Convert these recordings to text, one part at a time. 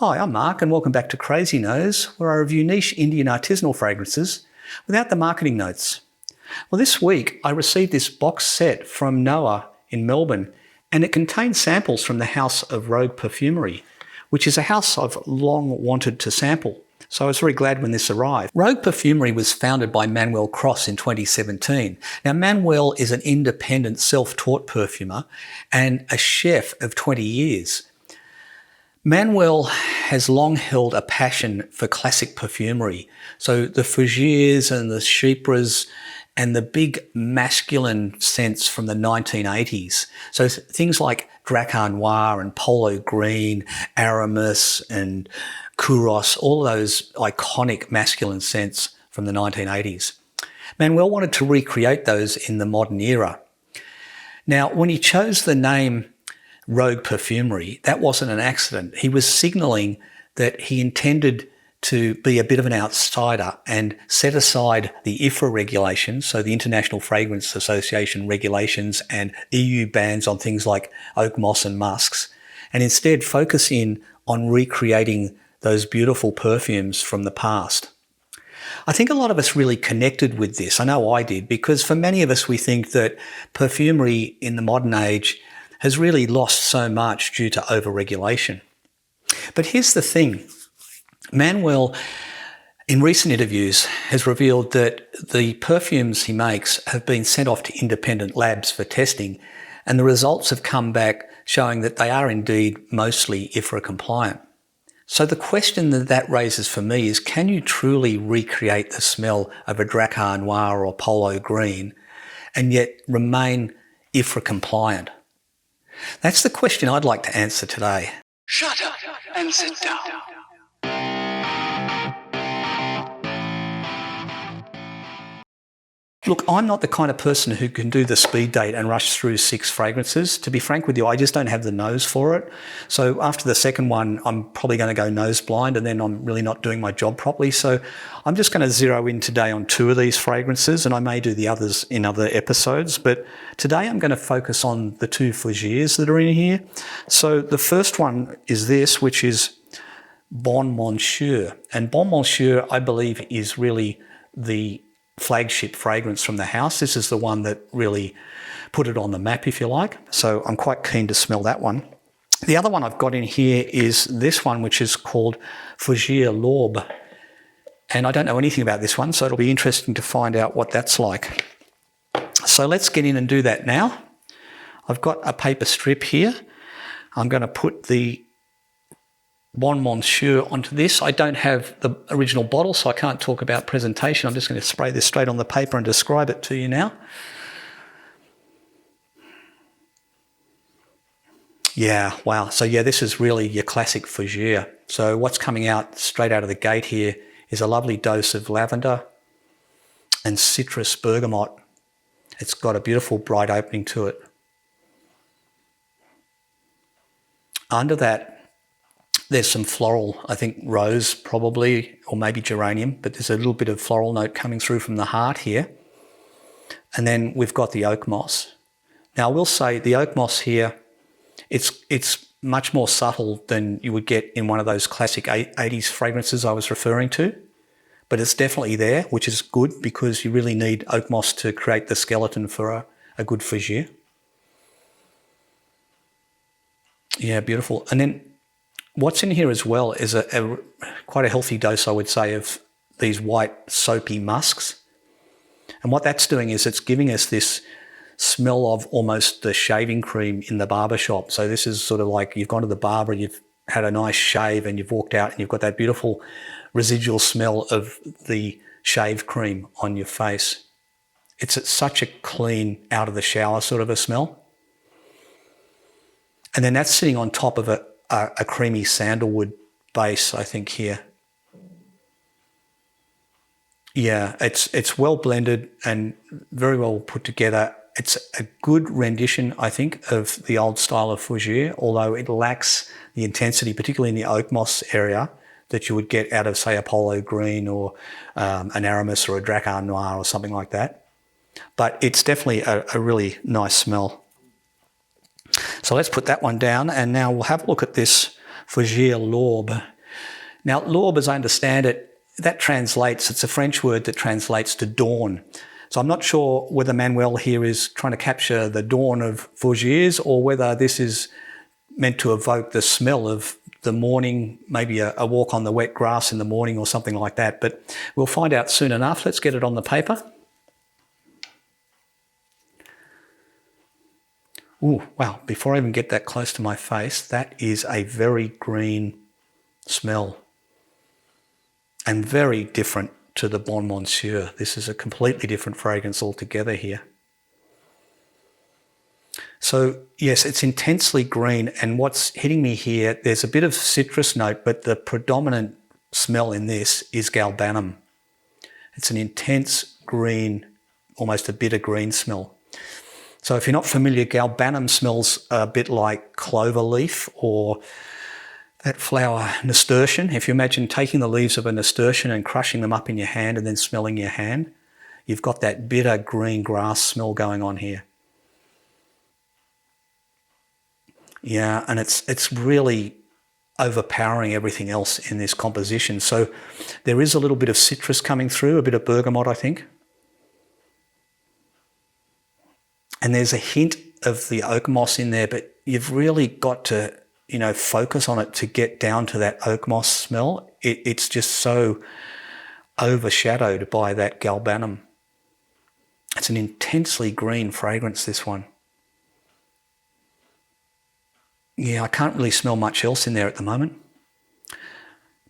Hi, I'm Mark and welcome back to Crazy Nose, where I review niche Indian artisanal fragrances without the marketing notes. Well, this week I received this box set from Noah in Melbourne, and it contains samples from the house of Rogue Perfumery, which is a house I've long wanted to sample. So I was very glad when this arrived. Rogue Perfumery was founded by Manuel Cross in 2017. Now, Manuel is an independent self-taught perfumer and a chef of 20 years. Manuel has long held a passion for classic perfumery. So the fougères and the chypres and the big masculine scents from the 1980s. So things like Drakkar Noir and Polo Green, Aramis and Kouros, all those iconic masculine scents from the 1980s. Manuel wanted to recreate those in the modern era. Now, when he chose the name Rogue Perfumery, that wasn't an accident. He was signalling that he intended to be a bit of an outsider and set aside the IFRA regulations, so the International Fragrance Association regulations and EU bans on things like oakmoss and musks, and instead focus in on recreating those beautiful perfumes from the past. I think a lot of us really connected with this. I know I did, because for many of us we think that perfumery in the modern age has really lost so much due to over-regulation. But here's the thing. Manuel, in recent interviews, has revealed that the perfumes he makes have been sent off to independent labs for testing, and the results have come back showing that they are indeed mostly IFRA compliant. So the question that raises for me is, can you truly recreate the smell of a Drakkar Noir or Polo Green and yet remain IFRA compliant? That's the question I'd like to answer today. Shut up and sit down. Look, I'm not the kind of person who can do the speed date and rush through 6 fragrances. To be frank with you, I just don't have the nose for it. So after the second one, I'm probably going to go nose blind, and then I'm really not doing my job properly. So I'm just going to zero in today on 2 of these fragrances, and I may do the others in other episodes. But today I'm going to focus on the 2 fougères that are in here. So the first one is this, which is Bon Monsieur. And Bon Monsieur, I believe, is really the flagship fragrance from the house. This is the one that really put it on the map, if you like. So I'm quite keen to smell that one. The other one I've got in here is this one, which is called Fougère L'Aube. And I don't know anything about this one, so it'll be interesting to find out what that's like. So let's get in and do that now. I've got a paper strip here. I'm going to put the Bon Monsieur onto this. I don't have the original bottle, so I can't talk about presentation. I'm just going to spray this straight on the paper and describe it to you now. Yeah, wow. So yeah, this is really your classic fougère. So what's coming out straight out of the gate here is a lovely dose of lavender and citrus bergamot. It's got a beautiful bright opening to it. Under that, there's some floral, I think rose probably, or maybe geranium, but there's a little bit of floral note coming through from the heart here. And then we've got the oak moss. Now I will say the oak moss here, it's much more subtle than you would get in one of those classic 80s fragrances I was referring to, but it's definitely there, which is good because you really need oak moss to create the skeleton for a good fougère. Yeah, beautiful. And then what's in here as well is quite a healthy dose, I would say, of these white soapy musks. And what that's doing is it's giving us this smell of almost the shaving cream in the barbershop. So this is sort of like you've gone to the barber, you've had a nice shave and you've walked out and you've got that beautiful residual smell of the shave cream on your face. It's such a clean, out of the shower sort of a smell. And then that's sitting on top of a creamy sandalwood base, I think, here. Yeah, it's well blended and very well put together. It's a good rendition, I think, of the old style of fougère, although it lacks the intensity, particularly in the oak moss area, that you would get out of, say, a Polo Green or an Aramis or a Drakkar Noir or something like that. But it's definitely a really nice smell. So let's put that one down, and now we'll have a look at this Fougère L'Aube. Now, L'Aube, as I understand it, that translates, it's a French word that translates to dawn. So I'm not sure whether Manuel here is trying to capture the dawn of fougères or whether this is meant to evoke the smell of the morning, maybe a walk on the wet grass in the morning or something like that. But we'll find out soon enough. Let's get it on the paper. Ooh, wow, before I even get that close to my face, that is a very green smell and very different to the Bon Monsieur. This is a completely different fragrance altogether here. So yes, it's intensely green, and what's hitting me here, there's a bit of citrus note, but the predominant smell in this is galbanum. It's an intense green, almost a bitter green smell. So if you're not familiar, galbanum smells a bit like clover leaf or that flower nasturtium. If you imagine taking the leaves of a nasturtium and crushing them up in your hand and then smelling your hand, you've got that bitter green grass smell going on here. Yeah, and it's really overpowering everything else in this composition. So there is a little bit of citrus coming through, a bit of bergamot, I think. And there's a hint of the oakmoss in there, but you've really got to, focus on it to get down to that oakmoss smell. It's just so overshadowed by that galbanum. It's an intensely green fragrance, this one. Yeah, I can't really smell much else in there at the moment.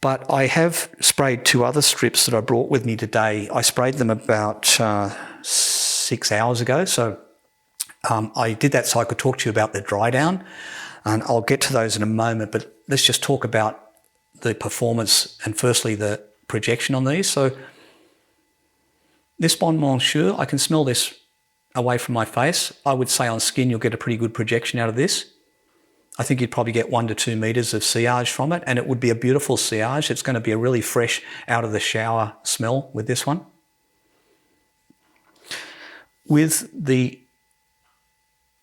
But I have sprayed 2 other strips that I brought with me today. I sprayed them about 6 hours ago. So I did that so I could talk to you about the drydown. And I'll get to those in a moment, but let's just talk about the performance and firstly the projection on these. So this Bon Monsieur, I can smell this away from my face. I would say on skin you'll get a pretty good projection out of this. I think you'd probably get 1 to 2 metres of sillage from it, and it would be a beautiful sillage. It's going to be a really fresh, out of the shower smell with this one. With the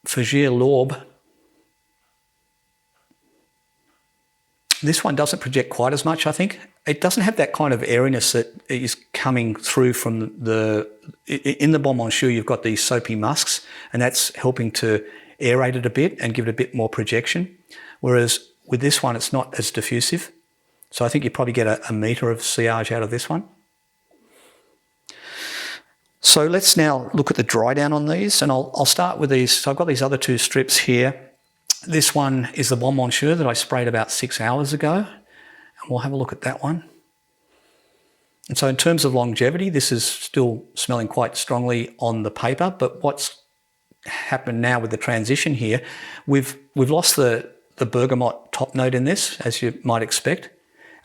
Fougère L'Aube, this one doesn't project quite as much, I think. It doesn't have that kind of airiness that is coming through from in the Bon Monsieur, you've got these soapy musks, and that's helping to aerate it a bit and give it a bit more projection. Whereas with this one, it's not as diffusive. So I think you probably get a metre of sillage out of this one. So let's now look at the dry down on these, and I'll start with these. So I've got these other 2 strips here. This one is the Bon Monsieur that I sprayed about 6 hours ago, and we'll have a look at that one. And so in terms of longevity, this is still smelling quite strongly on the paper, but what's happened now with the transition here, we've lost the bergamot top note in this, as you might expect.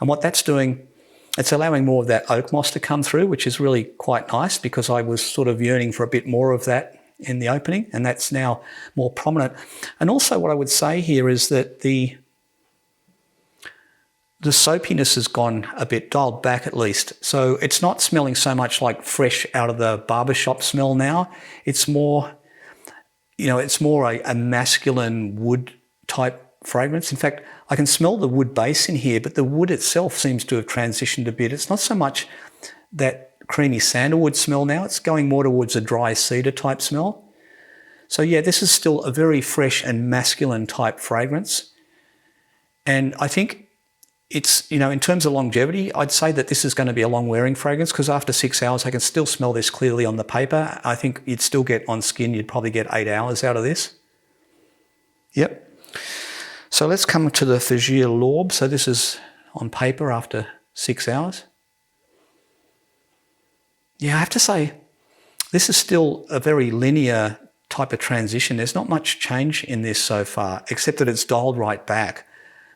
And what that's doing, it's allowing more of that oakmoss to come through, which is really quite nice because I was sort of yearning for a bit more of that in the opening, and that's now more prominent. And also what I would say here is that the soapiness has gone a bit dialed back at least. So it's not smelling so much like fresh out of the barbershop smell now. It's more, it's more a masculine wood type fragrance. In fact, I can smell the wood base in here, but the wood itself seems to have transitioned a bit. It's not so much that creamy sandalwood smell now. It's going more towards a dry cedar type smell. So yeah, this is still a very fresh and masculine type fragrance. And I think it's, in terms of longevity, I'd say that this is going to be a long wearing fragrance because after 6 hours, I can still smell this clearly on the paper. I think you'd still get on skin, you'd probably get 8 hours out of this. Yep. So let's come to the Fougère L'Aube. So this is on paper after 6 hours. Yeah, I have to say, this is still a very linear type of transition. There's not much change in this so far, except that it's dialed right back.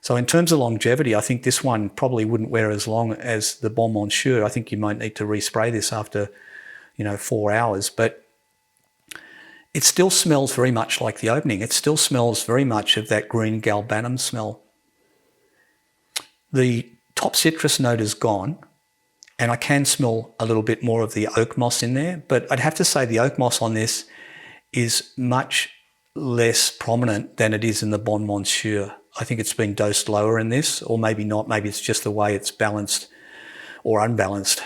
So in terms of longevity, I think this one probably wouldn't wear as long as the Bon Monsieur. I think you might need to respray this after, 4 hours. But it still smells very much like the opening. It still smells very much of that green galbanum smell. The top citrus note is gone, and I can smell a little bit more of the oak moss in there, but I'd have to say the oak moss on this is much less prominent than it is in the Bon Monsieur. I think it's been dosed lower in this, or maybe not. Maybe it's just the way it's balanced or unbalanced,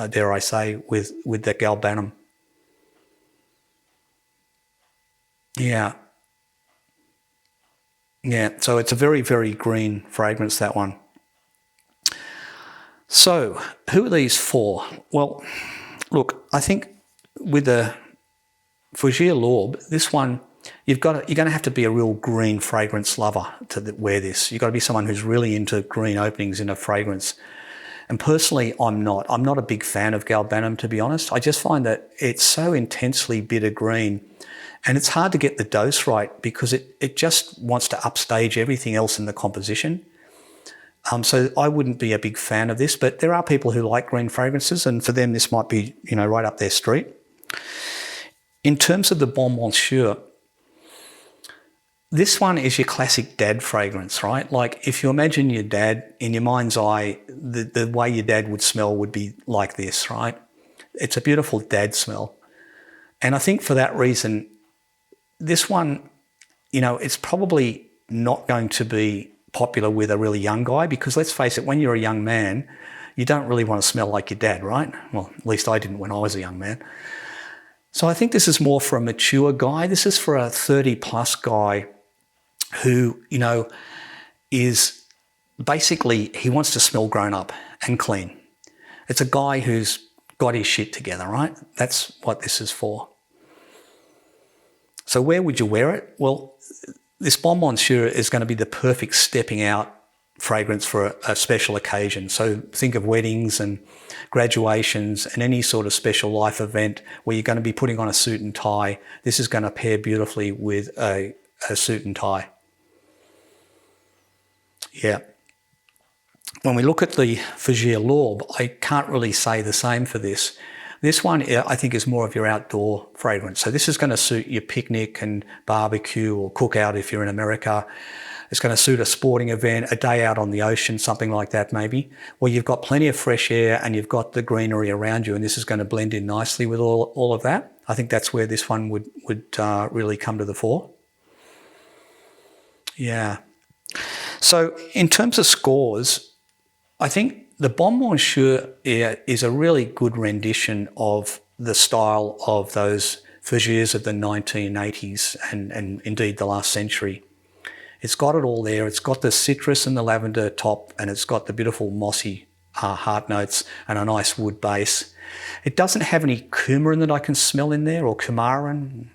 dare I say, with the galbanum. Yeah. Yeah, so it's a very, very green fragrance, that one. So, who are these for? Well, look, I think with the Fougère L'Aube, this one, you're going to have to be a real green fragrance lover to wear this. You've got to be someone who's really into green openings in a fragrance. And personally, I'm not. I'm not a big fan of galbanum, to be honest. I just find that it's so intensely bitter green, and it's hard to get the dose right because it just wants to upstage everything else in the composition. So I wouldn't be a big fan of this, but there are people who like green fragrances, and for them this might be, right up their street. In terms of the Bon Monsieur, this one is your classic dad fragrance, right? Like if you imagine your dad, in your mind's eye, the way your dad would smell would be like this, right? It's a beautiful dad smell. And I think for that reason, this one, it's probably not going to be popular with a really young guy because let's face it, when you're a young man, you don't really want to smell like your dad, right? Well, at least I didn't when I was a young man. So I think this is more for a mature guy. This is for a 30-plus guy who, is basically, he wants to smell grown up and clean. It's a guy who's got his shit together, right? That's what this is for. So where would you wear it? Well, this Bon Monsieur is going to be the perfect stepping out fragrance for a special occasion. So think of weddings and graduations and any sort of special life event where you're going to be putting on a suit and tie. This is going to pair beautifully with a suit and tie. Yeah. When we look at the Fougère L'Aube, I can't really say the same for this. This one, I think, is more of your outdoor fragrance. So this is going to suit your picnic and barbecue or cookout if you're in America. It's going to suit a sporting event, a day out on the ocean, something like that maybe, where you've got plenty of fresh air and you've got the greenery around you, and this is going to blend in nicely with all of that. I think that's where this one would really come to the fore. Yeah. So in terms of scores, I think the Bon Monsieur is a really good rendition of the style of those Fougères of the 1980s and indeed the last century. It's got it all there. It's got the citrus and the lavender top, and it's got the beautiful mossy heart notes and a nice wood base. It doesn't have any coumarin that I can smell in there, or coumarin.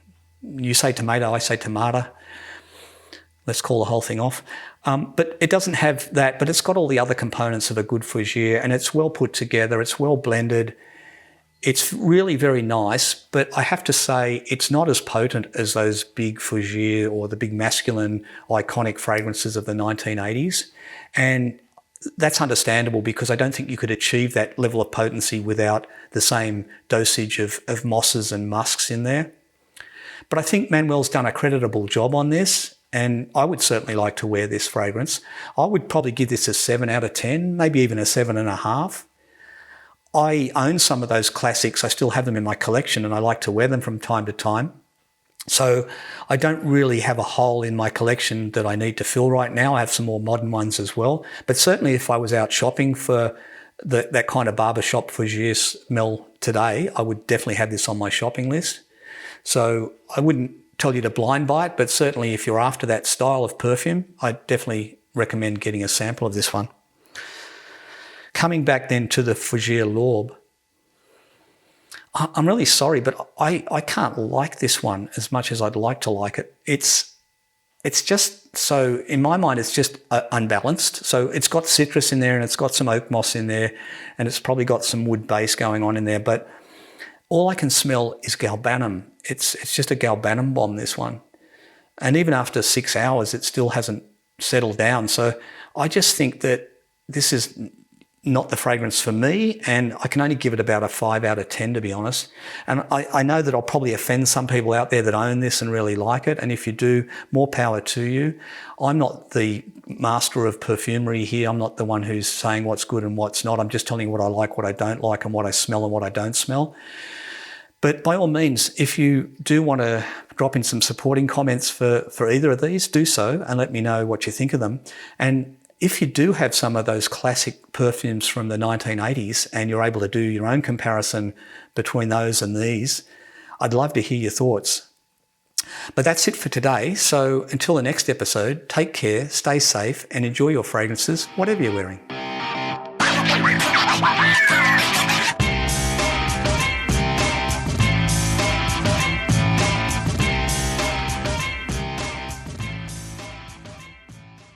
You say tomato, I say tomato. Let's call the whole thing off. But it doesn't have that, but it's got all the other components of a good Fougere, and it's well put together, it's well blended. It's really very nice, but I have to say it's not as potent as those big Fougere or the big masculine iconic fragrances of the 1980s. And that's understandable because I don't think you could achieve that level of potency without the same dosage of mosses and musks in there. But I think Manuel's done a creditable job on this, and I would certainly like to wear this fragrance. I would probably give this a 7 out of 10, maybe even a 7.5. I own some of those classics. I still have them in my collection and I like to wear them from time to time. So I don't really have a hole in my collection that I need to fill right now. I have some more modern ones as well. But certainly if I was out shopping for that kind of barbershop Fougere smell today, I would definitely have this on my shopping list. So I wouldn't tell you to blind buy it, but certainly if you're after that style of perfume, I definitely recommend getting a sample of this one. Coming back then to the Fougère L'Aube, I'm really sorry, but I can't like this one as much as I'd like to like it. It's just so, in my mind, it's just unbalanced. So it's got citrus in there and it's got some oakmoss in there and it's probably got some wood base going on in there, but all I can smell is galbanum. It's just a galbanum bomb, this one. And even after 6 hours, it still hasn't settled down. So I just think that this is not the fragrance for me, and I can only give it about a 5 out of 10, to be honest. And I know that I'll probably offend some people out there that own this and really like it, and if you do, more power to you. I'm not the master of perfumery here. I'm not the one who's saying what's good and what's not. I'm just telling you what I like, what I don't like, and what I smell and what I don't smell. But by all means, if you do want to drop in some supporting comments for either of these, do so and let me know what you think of them. And if you do have some of those classic perfumes from the 1980s and you're able to do your own comparison between those and these, I'd love to hear your thoughts. But that's it for today. So until the next episode, take care, stay safe, and enjoy your fragrances, whatever you're wearing.